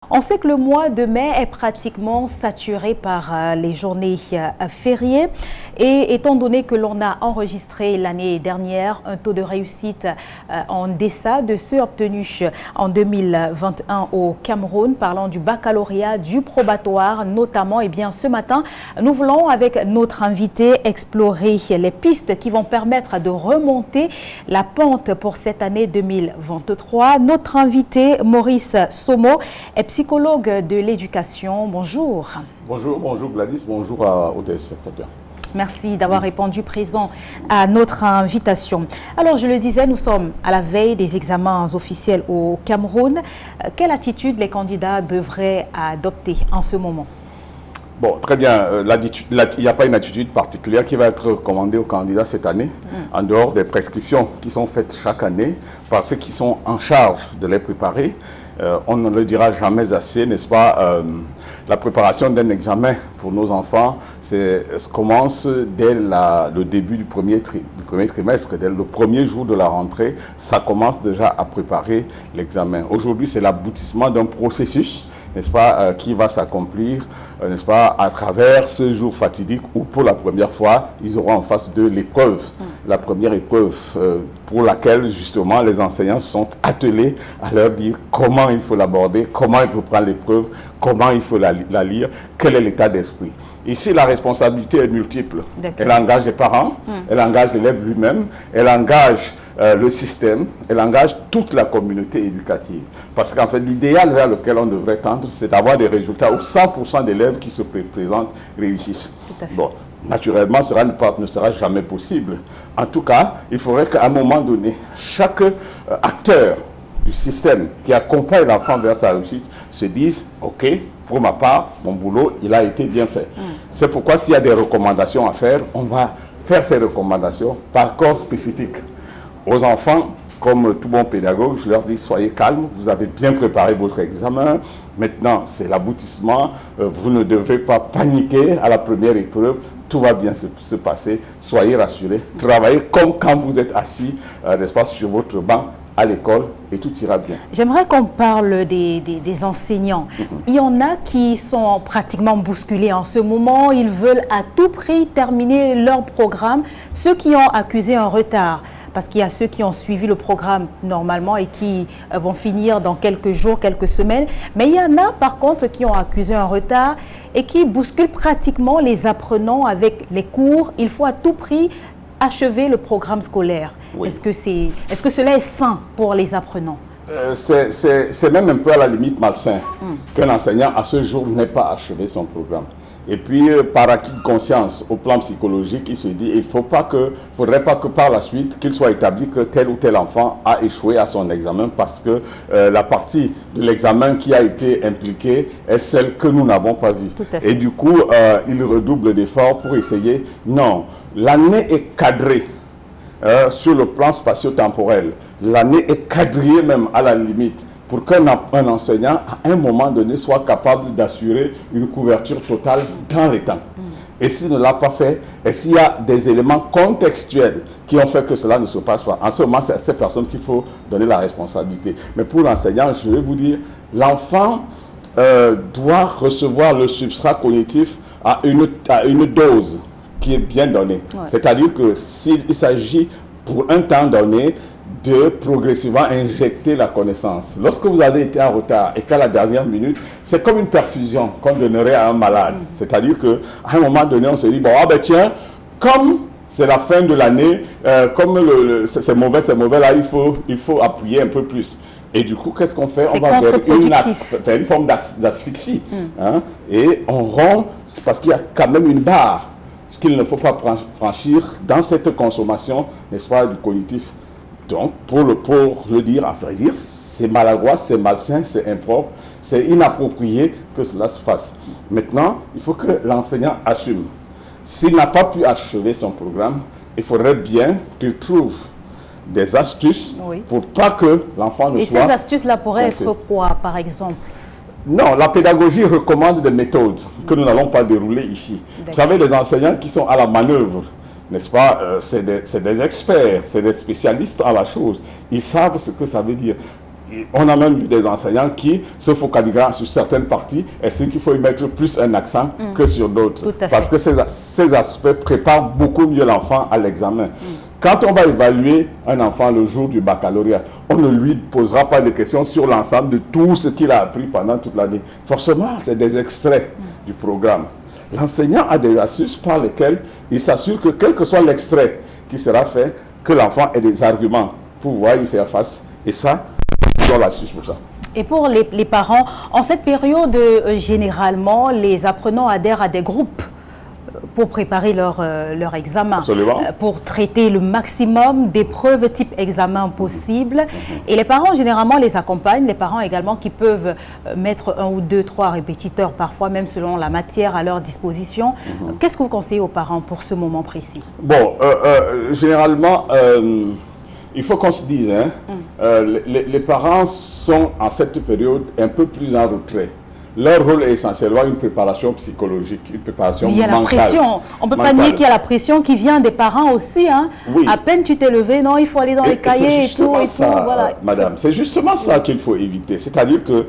On sait que le mois de mai est pratiquement saturé par les journées fériées et étant donné que l'on a enregistré l'année dernière un taux de réussite en deçà de ceux obtenus en 2021 au Cameroun, parlant du baccalauréat, du probatoire notamment, et bien ce matin, nous voulons avec notre invité explorer les pistes qui vont permettre de remonter la pente pour cette année 2023. Notre invité, Maurice Somo, est psychologue de l'éducation. Bonjour. Bonjour Gladys, bonjour aux téléspectateurs. Merci d'avoir répondu présent à notre invitation. Alors, je le disais, nous sommes à la veille des examens officiels au Cameroun. Quelle attitude les candidats devraient adopter en ce moment? Bon, très bien. Il n'y a pas une attitude particulière qui va être recommandée aux candidats cette année, en dehors des prescriptions qui sont faites chaque année par ceux qui sont en charge de les préparer. On ne le dira jamais assez, n'est-ce pas? La préparation d'un examen pour nos enfants commence dès le début du premier trimestre, dès le premier jour de la rentrée. Ça commence déjà à préparer l'examen. Aujourd'hui, c'est l'aboutissement d'un processus, n'est-ce pas, qui va s'accomplir, n'est-ce pas, à travers ce jour fatidique où pour la première fois, ils auront en face d'eux l'épreuve, la première épreuve pour laquelle justement les enseignants sont attelés à leur dire comment il faut l'aborder, comment il faut prendre l'épreuve, comment il faut la lire, quel est l'état d'esprit. Ici, la responsabilité est multiple. Elle engage les parents, elle engage l'élève lui-même, elle engage le système, elle engage toute la communauté éducative. Parce qu'en fait, l'idéal vers lequel on devrait tendre, c'est d'avoir des résultats où 100% d'élèves qui se présentent réussissent. Bon, naturellement, cela ne sera jamais possible. En tout cas, il faudrait qu'à un moment donné, chaque acteur du système qui accompagne l'enfant vers sa réussite se dise « Ok, pour ma part, mon boulot, il a été bien fait. C'est pourquoi s'il y a des recommandations à faire, on va faire ces recommandations par corps spécifique. Aux enfants, comme tout bon pédagogue, je leur dis soyez calmes, vous avez bien préparé votre examen. Maintenant, c'est l'aboutissement. Vous ne devrez pas paniquer à la première épreuve. Tout va bien se passer. Soyez rassurés. Travaillez comme quand vous êtes assis, n'est-ce pas, sur votre banc à l'école et tout ira bien. J'aimerais qu'on parle des enseignants. Il y en a qui sont pratiquement bousculés en ce moment. Ils veulent à tout prix terminer leur programme. Ceux qui ont accusé un retard, parce qu'il y a ceux qui ont suivi le programme normalement et qui vont finir dans quelques jours, quelques semaines. Mais il y en a par contre qui ont accusé un retard et qui bousculent pratiquement les apprenants avec les cours. Il faut à tout prix achever le programme scolaire. Oui. Est-ce que cela est sain pour les apprenants? C'est même un peu à la limite malsain qu'un enseignant à ce jour n'ait pas achevé son programme. Et puis, par acquis de conscience, au plan psychologique, il se dit il ne faudrait pas que par la suite, qu'il soit établi que tel ou tel enfant a échoué à son examen parce que la partie de l'examen qui a été impliquée est celle que nous n'avons pas vue. Et du coup, il redouble d'efforts pour essayer. Non, l'année est cadrée. Sur le plan spatio-temporel. L'année est quadrillée même à la limite pour qu'un enseignant, à un moment donné, soit capable d'assurer une couverture totale dans les temps. Et s'il ne l'a pas fait, est-ce qu'il y a des éléments contextuels qui ont fait que cela ne se passe pas? En ce moment, c'est à ces personnes qu'il faut donner la responsabilité. Mais pour l'enseignant, je vais vous dire, l'enfant doit recevoir le substrat cognitif à une dose qui est bien donné. Ouais. C'est-à-dire que s'il s'agit pour un temps donné de progressivement injecter la connaissance. Lorsque vous avez été en retard et qu'à la dernière minute, c'est comme une perfusion qu'on donnerait à un malade. C'est-à-dire qu'à un moment donné, on se dit, bon, ah ben tiens, comme c'est la fin de l'année, comme c'est mauvais, là, il faut appuyer un peu plus. Et du coup, qu'est-ce qu'on fait? On va faire une forme d'asphyxie. Hein, et on rompt, parce qu'il y a quand même une barre qu'il ne faut pas franchir dans cette consommation, n'est-ce pas, du cognitif. Donc, pour le dire, à vrai dire, c'est maladroit, c'est malsain, c'est impropre, c'est inapproprié que cela se fasse. Maintenant, il faut que l'enseignant assume. S'il n'a pas pu achever son programme, il faudrait bien qu'il trouve des astuces pour pas que l'enfant ne soit... Et ces astuces-là pourraient être quoi, par exemple? Non, la pédagogie recommande des méthodes que nous n'allons pas dérouler ici. Vous savez, les enseignants qui sont à la manœuvre, n'est-ce pas, c'est des experts, c'est des spécialistes en la chose. Ils savent ce que ça veut dire. on a même vu des enseignants qui se focalisent sur certaines parties et c'est qu'il faut y mettre plus un accent que sur d'autres. Parce que ces aspects préparent beaucoup mieux l'enfant à l'examen. Quand on va évaluer un enfant le jour du baccalauréat, on ne lui posera pas de questions sur l'ensemble de tout ce qu'il a appris pendant toute l'année. Forcément, c'est des extraits du programme. L'enseignant a des astuces par lesquelles il s'assure que quel que soit l'extrait qui sera fait, que l'enfant ait des arguments pour pouvoir y faire face. Et ça, on l'astuce pour ça. Et pour les parents, en cette période, généralement, les apprenants adhèrent à des groupes pour préparer leur examen. Absolument. Pour traiter le maximum d'épreuves type examen possible. Et les parents, généralement, les accompagnent. Les parents également qui peuvent mettre 1 ou 2, 3 répétiteurs, parfois même selon la matière à leur disposition. Qu'est-ce que vous conseillez aux parents pour ce moment précis? Bon, généralement, il faut qu'on se dise, hein, les parents sont en cette période un peu plus en retrait. Leur rôle est essentiellement une préparation psychologique, une préparation mentale. Il y a la pression. On ne peut pas nier qu'il y a la pression qui vient des parents aussi. Hein. Oui. À peine tu t'es levé, non, il faut aller dans les cahiers et tout. Voilà. Madame, c'est justement ça qu'il faut éviter. C'est-à-dire que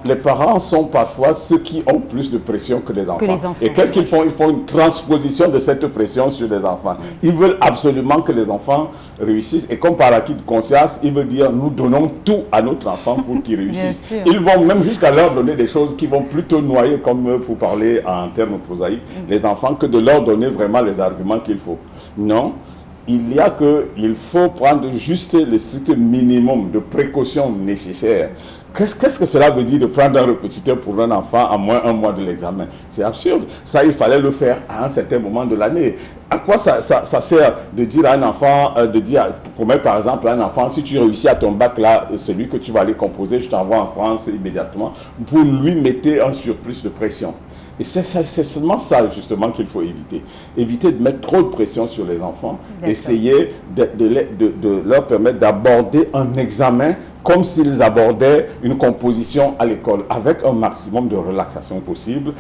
les parents sont parfois ceux qui ont plus de pression que les enfants. Et qu'est-ce qu'ils font? Ils font une transposition de cette pression sur les enfants. Ils veulent absolument que les enfants réussissent. Et comme par acquis de conscience, ils veulent dire, nous donnons tout à notre enfant pour qu'il réussisse. Ils vont même jusqu'à leur donner des choses qui vont plutôt noyer, comme pour parler en termes prosaïques, les enfants, que de leur donner vraiment les arguments qu'il faut. Non, il faut prendre juste le strict minimum de précautions nécessaires. Qu'est-ce que cela veut dire de prendre un répétiteur pour un enfant à moins un mois de l'examen? C'est absurde. Ça, il fallait le faire à un certain moment de l'année. À quoi ça sert de dire à un enfant, promettre par exemple à un enfant, si tu réussis à ton bac là, celui que tu vas aller composer, je t'envoie en France immédiatement, vous lui mettez un surplus de pression. Et c'est seulement ça, justement, qu'il faut éviter. Éviter de mettre trop de pression sur les enfants. Essayer de leur permettre d'aborder un examen comme s'ils abordaient une composition à l'école, avec un maximum de relaxation possible,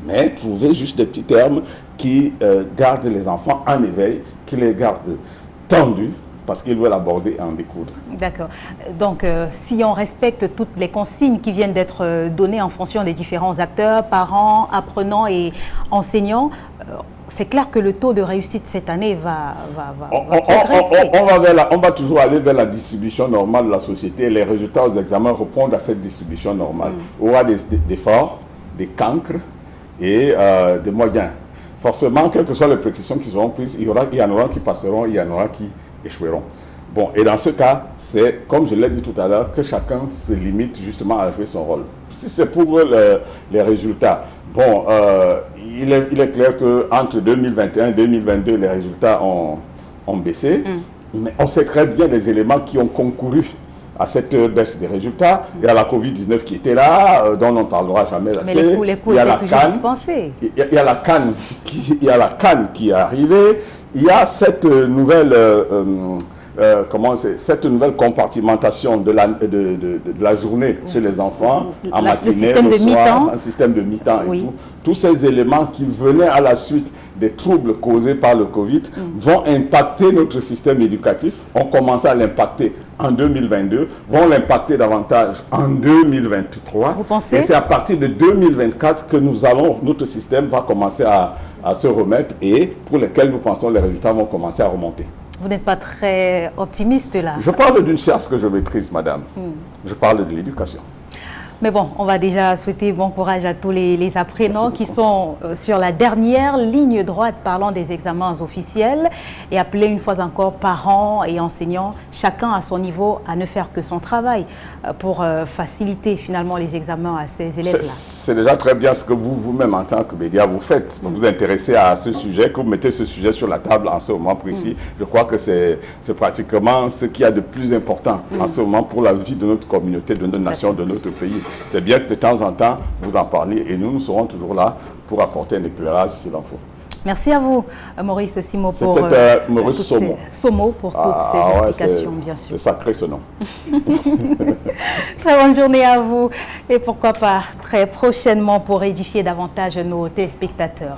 mais trouver juste des petits termes qui gardent les enfants en éveil, qui les gardent tendus, parce qu'ils veulent aborder et en découdre. D'accord. Donc, si on respecte toutes les consignes qui viennent d'être données en fonction des différents acteurs, parents, apprenants et enseignants, c'est clair que le taux de réussite cette année va progresser. On va toujours aller vers la distribution normale de la société. Les résultats aux examens répondent à cette distribution normale. Il y aura des forts, des cancres et des moyens. Forcément, quelles que soient les précautions qui seront prises, il y en aura qui passeront, il y en aura qui échoueront. Bon, et dans ce cas, c'est, comme je l'ai dit tout à l'heure, que chacun se limite justement à jouer son rôle. Si c'est pour les résultats, bon, il est clair qu'entre 2021 et 2022, les résultats ont baissé, mais on sait très bien les éléments qui ont concouru à cette baisse des résultats. Il y a la Covid-19 qui était là, dont on ne parlera jamais assez. Mais les coûts étaient toujours dispensés. Il y a la CAN qui est arrivée. Il y a cette nouvelle, cette nouvelle compartimentation de la journée chez les enfants, en matinée, le soir, un système de mi-temps et tout. Tous ces éléments qui venaient à la suite des troubles causés par le Covid vont impacter notre système éducatif, ont commencé à l'impacter en 2022, vont l'impacter davantage en 2023. Vous pensez? Et c'est à partir de 2024 que notre système va commencer à se remettre et pour lesquels nous pensons les résultats vont commencer à remonter. Vous n'êtes pas très optimiste là? Je parle d'une science que je maîtrise, madame. Je parle de l'éducation. Mais bon, on va déjà souhaiter bon courage à tous les apprenants qui sont sur la dernière ligne droite parlant des examens officiels et appeler une fois encore parents et enseignants, chacun à son niveau, à ne faire que son travail pour faciliter finalement les examens à ces élèves-là. C'est déjà très bien ce que vous-même en tant que média vous faites. Vous vous intéressez à ce sujet, que vous mettez ce sujet sur la table en ce moment précis. Je crois que c'est pratiquement ce qu'il y a de plus important en ce moment pour la vie de notre communauté, de notre nation, de notre pays. C'est bien que de temps en temps, vous en parliez et nous serons toujours là pour apporter un éclairage s'il en faut. Merci à vous, Maurice Simo, pour Maurice Somo pour toutes ces explications, bien sûr. C'est sacré ce nom. Très bonne journée à vous et pourquoi pas très prochainement pour édifier davantage nos téléspectateurs.